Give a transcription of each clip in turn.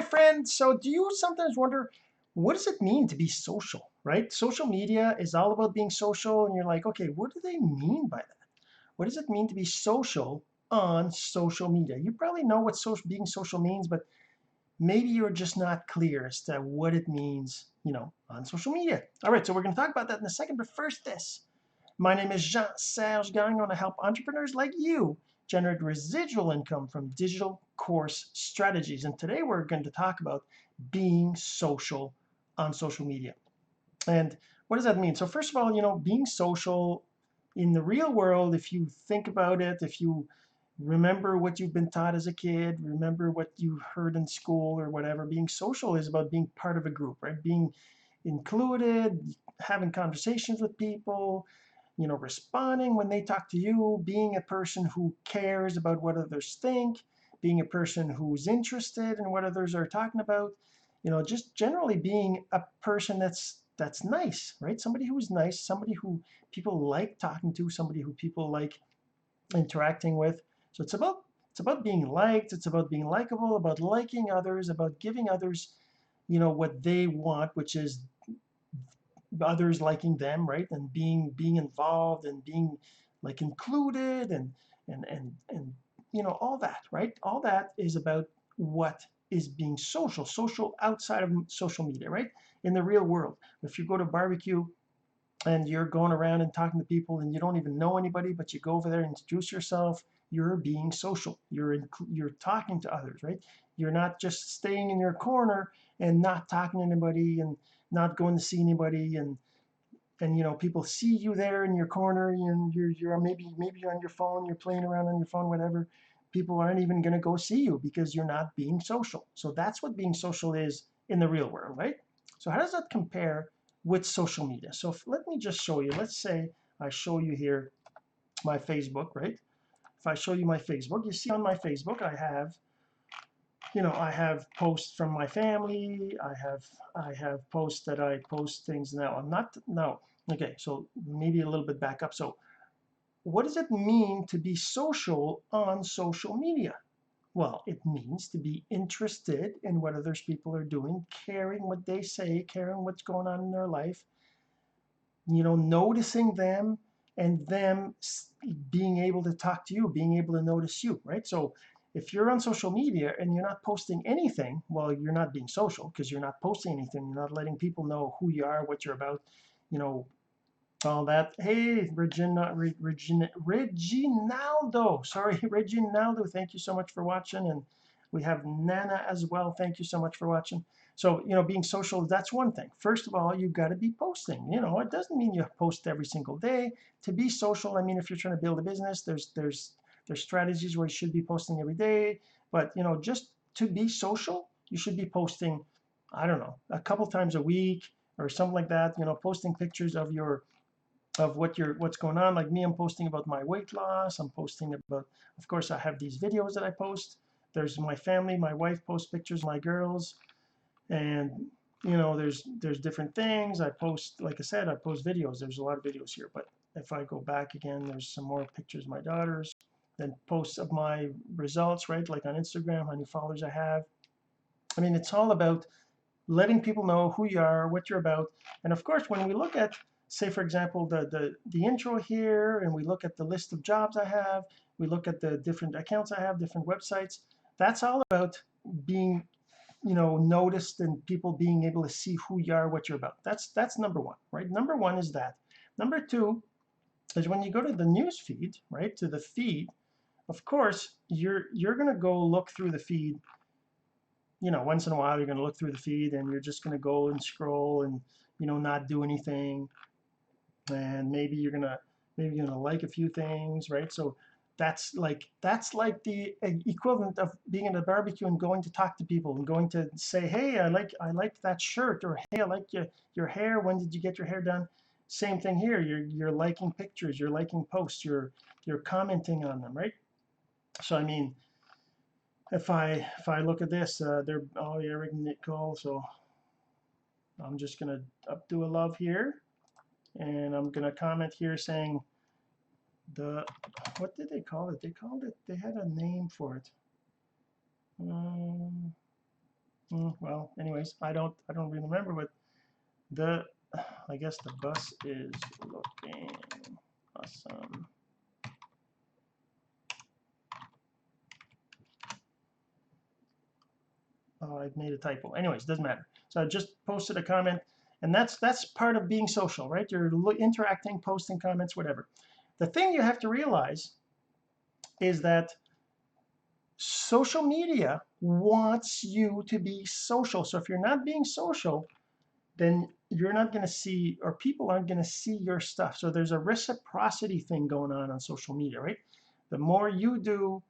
my friend. So do you sometimes wonder, what does it mean to be social, right? Social media is all about being social, and you're like, okay, what do they mean by that? What does it mean to be social on social media? You probably know what being social means, but maybe you're just not clear as to what it means, on social media. All right, so we're going to talk about that in a second, but first this. My name is Jean-Serge. I want to help entrepreneurs like you generate residual income from digital course strategies. And today we're going to talk about being social on social media. And what does that mean? So first of all, being social in the real world, if you think about it, if you remember what you've been taught as a kid, remember what you heard in school or whatever, being social is about being part of a group, right? Being included, having conversations with people, responding when they talk to you, being a person who cares about what others think, being a person who's interested in what others are talking about, just generally being a person that's nice, right? Somebody who's nice, somebody who people like talking to, somebody who people like interacting with. So it's about being liked, it's about being likable, about liking others, about giving others, what they want, which is others liking them, right? And being involved and being like included and all that, right? All that is about what is being social outside of social media, right? In the real world. If you go to barbecue and you're going around and talking to people and you don't even know anybody, but you go over there and introduce yourself, you're being social. You're talking to others, right? You're not just staying in your corner and not talking to anybody and not going to see anybody, and people see you there in your corner and you're maybe you're on your phone, you're playing around on your phone, whatever. People aren't even going to go see you because you're not being social. So that's what being social is in the real world, right? So how does that compare with social media? So let me just show you. Let's say I show you here my Facebook, right? If I show you my Facebook, you see on my Facebook I have posts from my family. I have posts that I post things now. I'm not no. Okay, so maybe a little bit back up. So what does it mean to be social on social media? Well, it means to be interested in what others people are doing, caring what they say, caring what's going on in their life, noticing them, and them being able to talk to you, being able to notice you, right? So if you're on social media and you're not posting anything, well, you're not being social because you're not posting anything. You're not letting people know who you are, what you're about, you know, all that. Hey, Reginaldo, sorry, Reginaldo, thank you so much for watching. And we have Nana as well. Thank you so much for watching. So, being social, that's one thing. First of all, you've got to be posting. It doesn't mean you post every single day. To be social, I mean, if you're trying to build a business, there's strategies where you should be posting every day. But, just to be social, you should be posting, I don't know, a couple times a week or something like that, posting pictures of what's going on. Like me, I'm posting about my weight loss. I'm posting about, of course, I have these videos that I post. There's my family. My wife posts pictures of my girls, and there's different things I post. Like I said, I post videos. There's a lot of videos here, but if I go back again, there's some more pictures of my daughters, then posts of my results, right? Like on Instagram, how many followers I have. I mean, it's all about letting people know who you are, what you're about. And of course, when we look at, say, for example, the intro here, and we look at the list of jobs I have, we look at the different accounts I have, different websites, that's all about being, noticed and people being able to see who you are, what you're about. That's number one, right? Number one is that. Number two is when you go to the news feed, right, to the feed, of course, you're going to go look through the feed. Once in a while you're going to look through the feed and you're just going to go and scroll and, not do anything. And maybe you're going to like a few things, right? So that's like the equivalent of being at a barbecue and going to talk to people and going to say, hey, I like that shirt, or hey, I like your hair. When did you get your hair done? Same thing here. You're liking pictures, you're liking posts, you're commenting on them, right? So I mean, if I look at this, they're Eric and Nicole. So I'm just gonna do a love here, and I'm gonna comment here saying the what did they call it? They called it. They had a name for it. Um, Well, anyways, I don't really remember, but the I guess the bus is looking awesome. Oh, I made a typo. Anyways, doesn't matter. So I just posted a comment, and that's part of being social, right? You're interacting, posting comments, whatever. The thing you have to realize is that social media wants you to be social. So if you're not being social, then you're not going to see, or people aren't going to see your stuff. So there's a reciprocity thing going on social media, right? The more you do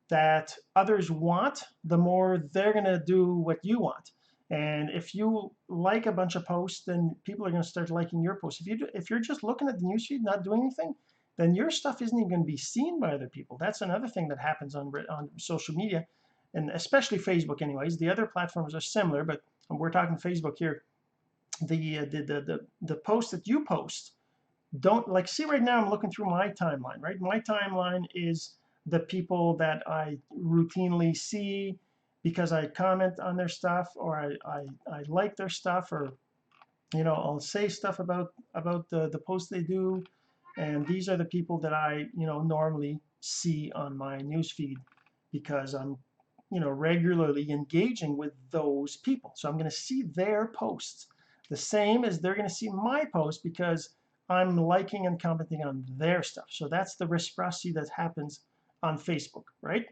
that others want, the more they're going to do what you want. And if you like a bunch of posts, then people are going to start liking your posts. If you're just looking at the newsfeed, not doing anything, then your stuff isn't even going to be seen by other people. That's another thing that happens on social media, and especially Facebook. Anyways, the other platforms are similar, but we're talking Facebook here. The post that you post, don't like, see right now I'm looking through my timeline, right? My timeline is the people that I routinely see because I comment on their stuff, or I like their stuff, or I'll say stuff about the posts they do, and these are the people that I normally see on my newsfeed because I'm regularly engaging with those people. So I'm going to see their posts the same as they're going to see my posts because I'm liking and commenting on their stuff. So that's the reciprocity that happens on Facebook, right?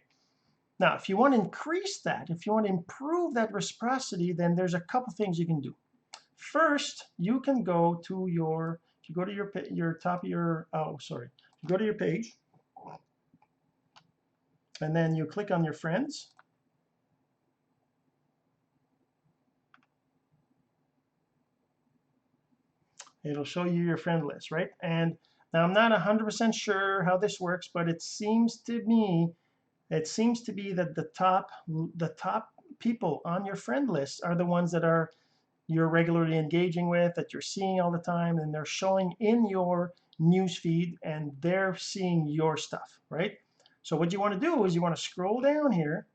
Now, if you want to increase that, if you want to improve that reciprocity, then there's a couple things you can do. First, you can go to if you go to your top of your, oh, sorry, you go to your page, and then you click on your friends. It'll show you your friend list, right? And now I'm not 100% sure how this works, but it seems to be that the top people on your friend list are the ones that you're regularly engaging with, that you're seeing all the time, and they're showing in your news feed, and they're seeing your stuff, right? So what you want to do is you want to scroll down here.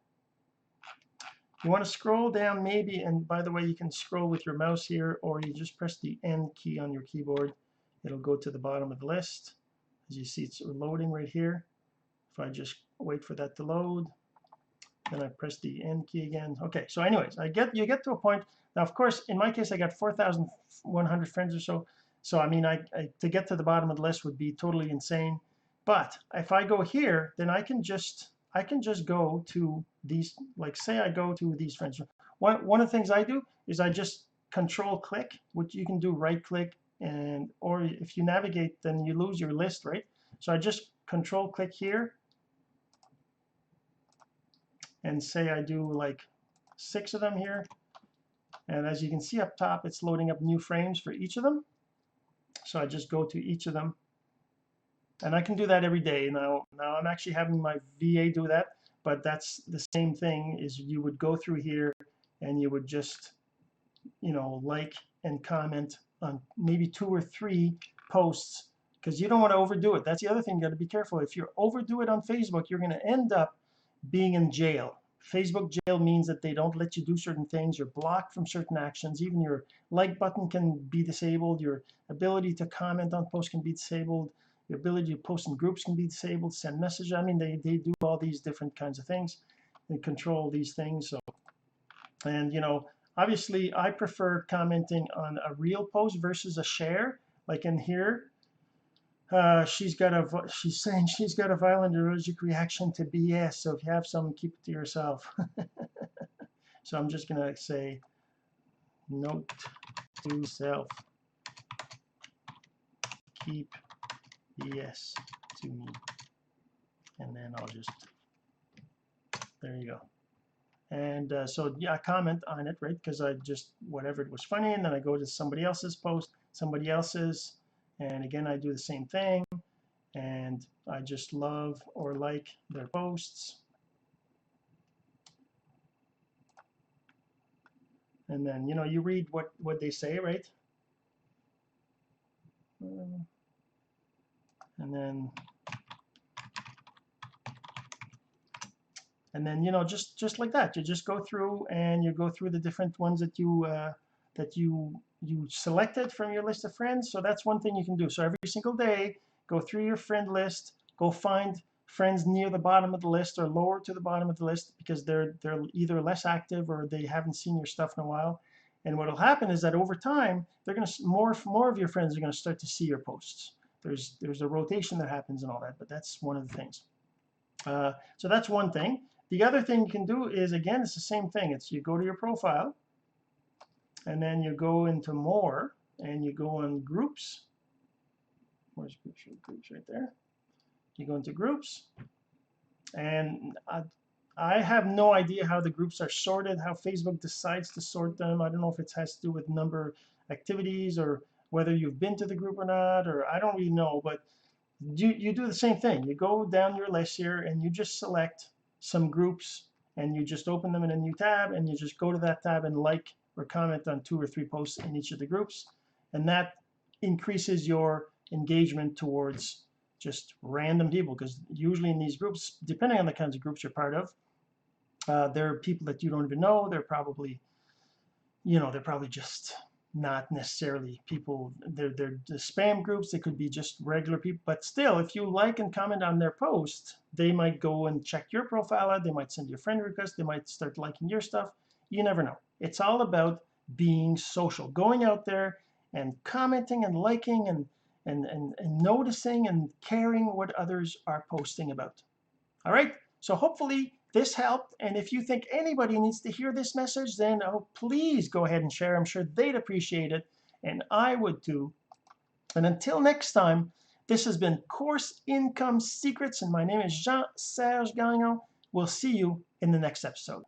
You want to scroll down maybe, and by the way, you can scroll with your mouse here, or you just press the N key on your keyboard. It'll go to the bottom of the list. As you see, it's loading right here. If I just wait for that to load, then I press the N key again. Okay, so anyways, you get to a point. Now, of course, in my case, I got 4,100 friends or so. So I mean, to get to the bottom of the list would be totally insane. But if I go here, then I can just go to these, like say I go to these friends. One of the things I do is I just control click, which you can do right click, or if you navigate, then you lose your list, right? So I just control click here, and say I do like 6 of them here. And as you can see up top, it's loading up new frames for each of them. So I just go to each of them. And I can do that every day. Now I'm actually having my VA do that, but that's the same thing. Is you would go through here and you would just, like and comment on maybe 2 or 3 posts, because you don't want to overdo it. That's the other thing. You got to be careful. If you overdo it on Facebook, you're going to end up being in jail. Facebook jail means that they don't let you do certain things. You're blocked from certain actions. Even your like button can be disabled. Your ability to comment on posts can be disabled. Your ability to post in groups can be disabled. Send messages. I mean, they do all these different kinds of things. They control these things. So, and obviously, I prefer commenting on a real post versus a share. Like in here, she's saying she's got a violent allergic reaction to BS. So if you have some, keep it to yourself. So I'm just gonna say, note to self, keep BS to me, and then I'll just, there you go. And so yeah, I comment on it, right? Because I just, whatever, it was funny, and then I go to somebody else's post, and again I do the same thing, and I just love or like their posts. And then you read what they say, right? And then And then, you know, just like that, you just go through and you go through the different ones that you selected from your list of friends. So that's one thing you can do. So every single day, go through your friend list, go find friends near the bottom of the list or lower to the bottom of the list because they're either less active or they haven't seen your stuff in a while. And what will happen is that over time, they're going to more of your friends are going to start to see your posts. There's a rotation that happens and all that, but that's one of the things. So that's one thing. The other thing you can do is, again, it's the same thing. It's you go to your profile and then you go into more and you go on groups. Where's groups? Groups right there. You go into groups and I have no idea how the groups are sorted, how Facebook decides to sort them. I don't know if it has to do with number activities or whether you've been to the group or not, or I don't really know, but you do the same thing. You go down your list here and you just select some groups and you just open them in a new tab and you just go to that tab and like or comment on 2 or 3 posts in each of the groups. And that increases your engagement towards just random people, because usually in these groups, depending on the kinds of groups you're part of, there are people that you don't even know. They're probably, you know, they're probably just not necessarily people. They're the spam groups. They could be just regular people, but still, if you like and comment on their post, they might go and check your profile out. They might send you a friend request. They might start liking your stuff. You never know. It's all about being social, going out there and commenting and liking and noticing and caring what others are posting about. All right, so hopefully this helped. And if you think anybody needs to hear this message, then oh, please go ahead and share. I'm sure they'd appreciate it, and I would too. And until next time, this has been Course Income Secrets, and my name is Jean-Serge Gagnon. We'll see you in the next episode.